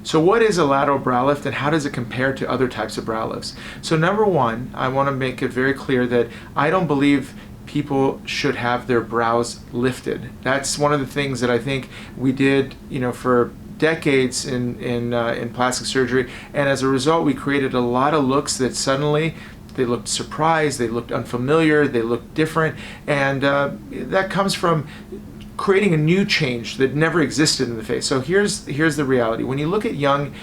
So what is a lateral brow lift and how does it compare to other types of brow lifts? So number one, I want to make it very clear that I don't believe people should have their brows lifted. That's one of the things that I think we did, for decades in plastic surgery, and as a result we created a lot of looks that suddenly they looked surprised, they looked unfamiliar, they looked different, and that comes from creating a new change that never existed in the face. So here's the reality. When you look at young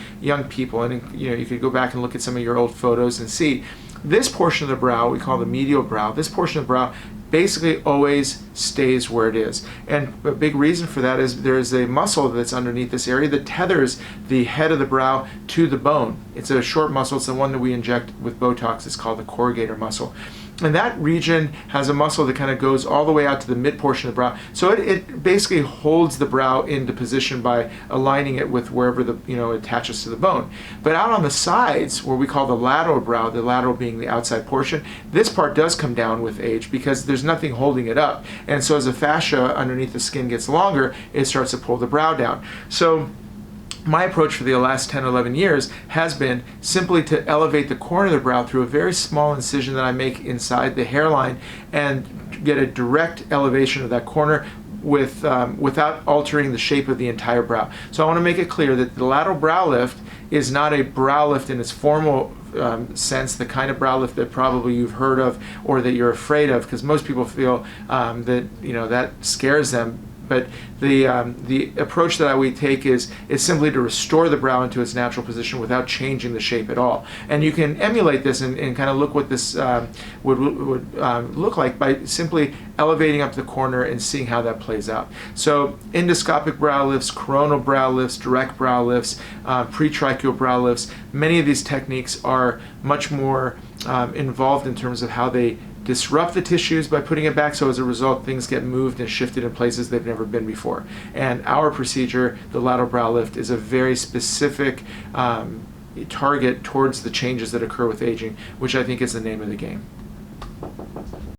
people, and you could go back and look at some of your old photos and see this portion of the brow, we call the medial brow, this portion of the brow basically always stays where it is. And a big reason for that is there is a muscle that's underneath this area that tethers the head of the brow to the bone. It's a short muscle. It's the one that we inject with Botox. It's called the corrugator muscle. And that region has a muscle that kind of goes all the way out to the mid portion of the brow. So it basically holds the brow into position by aligning it with wherever it attaches to the bone. But out on the sides, where we call the lateral brow, the lateral being the outside portion, this part does come down with age because there's nothing holding it up. And so as the fascia underneath the skin gets longer, it starts to pull the brow down. So my approach for the last 10 or 11 years has been simply to elevate the corner of the brow through a very small incision that I make inside the hairline and get a direct elevation of that corner without altering the shape of the entire brow. So I want to make it clear that the lateral brow lift is not a brow lift in its formal sense, the kind of brow lift that probably you've heard of or that you're afraid of, because most people feel that scares them. But the approach that I would take is simply to restore the brow into its natural position without changing the shape at all. And you can emulate this and kind of look what this would look like by simply elevating up the corner and seeing how that plays out. So endoscopic brow lifts, coronal brow lifts, direct brow lifts, pretracheal brow lifts, many of these techniques are much more involved in terms of how they disrupt the tissues by putting it back, so as a result things get moved and shifted in places they've never been before. And our procedure, the lateral brow lift, is a very specific target towards the changes that occur with aging, which I think is the name of the game.